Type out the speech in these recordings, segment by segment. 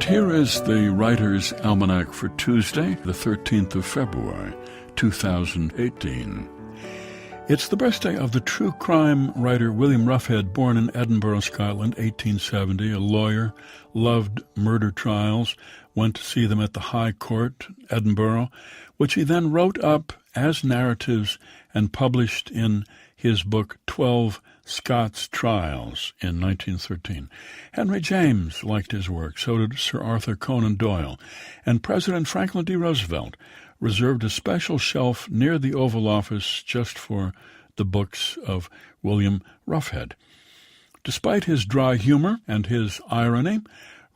here is the Writer's Almanac for Tuesday, the 13th of February, 2018. It's the birthday of the true crime writer William Ruffhead, born in Edinburgh, Scotland, 1870, a lawyer, loved murder trials, went to see them at the High Court, Edinburgh, which he then wrote up as narratives and published in his book 12 Scots Trials in 1913. Henry James liked his work, so did Sir Arthur Conan Doyle, and President Franklin D. Roosevelt reserved a special shelf near the Oval Office just for the books of William Ruffhead. Despite his dry humor and his irony,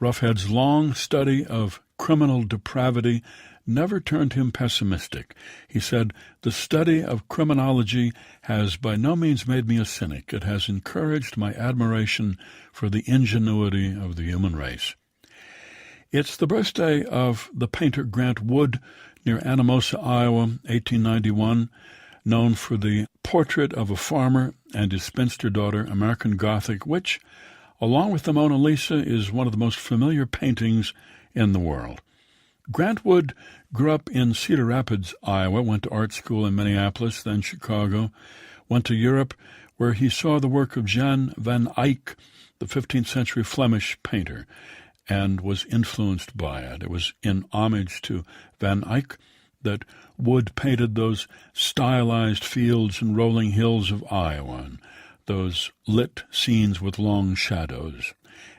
Ruffhead's long study of criminal depravity never turned him pessimistic. He said, "The study of criminology has by no means made me a cynic. It has encouraged my admiration for the ingenuity of the human race." It's the birthday of the painter Grant Wood, near Anamosa, Iowa, 1891, known for the portrait of a farmer and his spinster daughter, American Gothic, which, along with the Mona Lisa, is one of the most familiar paintings in the world. Grant Wood grew up in Cedar Rapids, Iowa, went to art school in Minneapolis, then Chicago, went to Europe, where he saw the work of Jan van Eyck, the 15th century Flemish painter, and was influenced by it. It was in homage to Van Eyck that Wood painted those stylized fields and rolling hills of Iowa, and those lit scenes with long shadows.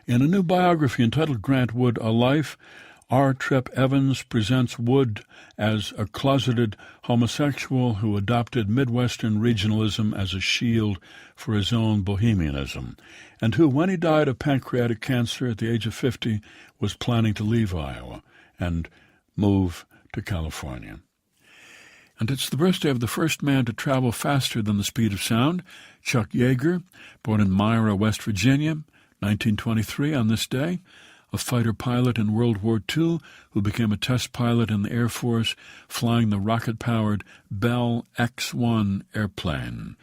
In a new biography entitled Grant Wood, A Life, R. Tripp Evans presents Wood as a closeted homosexual who adopted Midwestern regionalism as a shield for his own bohemianism, and who, when he died of pancreatic cancer at the age of 50, was planning to leave Iowa and move to California. And it's the birthday of the first man to travel faster than the speed of sound, Chuck Yeager, born in Myra, West Virginia, 1923 on this day, a fighter pilot in World War II who became a test pilot in the Air Force, flying the rocket-powered Bell X-1 airplane.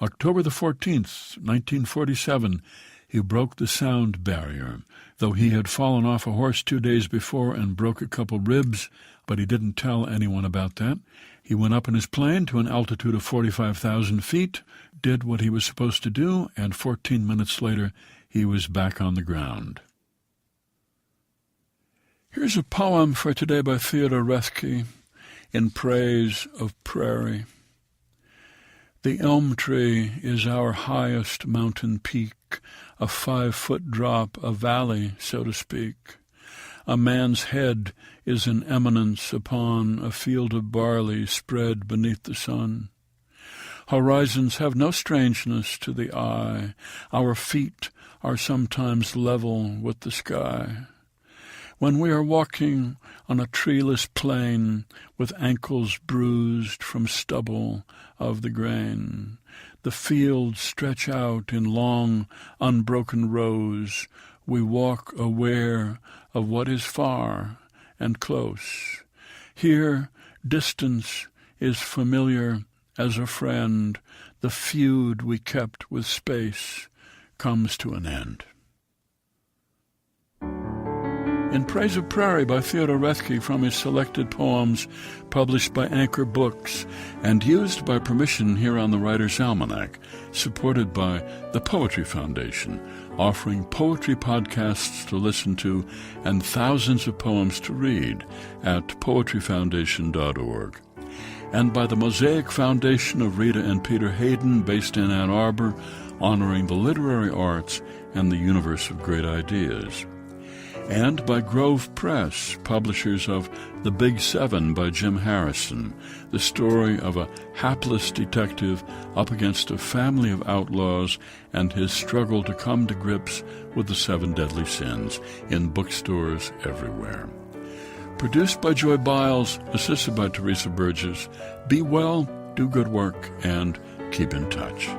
October the 14th, 1947, he broke the sound barrier. Though he had fallen off a horse 2 days before and broke a couple ribs, but he didn't tell anyone about that. He went up in his plane to an altitude of 45,000 feet, did what he was supposed to do, and 14 minutes later he was back on the ground. Here's a poem for today by Theodore Roethke in praise of prairie. The elm tree is our highest mountain peak, a 5-foot drop, a valley, so to speak. A man's head is an eminence upon a field of barley spread beneath the sun. Horizons have no strangeness to the eye. Our feet are sometimes level with the sky. When we are walking on a treeless plain with ankles bruised from stubble of the grain, the fields stretch out in long, unbroken rows. We walk aware of what is far and close. Here, distance is familiar as a friend. The feud we kept with space comes to an end. In Praise of Prairie by Theodore Roethke from his selected poems published by Anchor Books and used by permission here on the Writer's Almanac, supported by the Poetry Foundation, offering poetry podcasts to listen to and thousands of poems to read at poetryfoundation.org. And by the Mosaic Foundation of Rita and Peter Hayden, based in Ann Arbor, honoring the literary arts and the universe of great ideas. And by Grove Press, publishers of The Big Seven by Jim Harrison, the story of a hapless detective up against a family of outlaws and his struggle to come to grips with the 7 deadly sins, in bookstores everywhere. Produced by Joy Biles, assisted by Teresa Burgess. Be well, do good work, and keep in touch.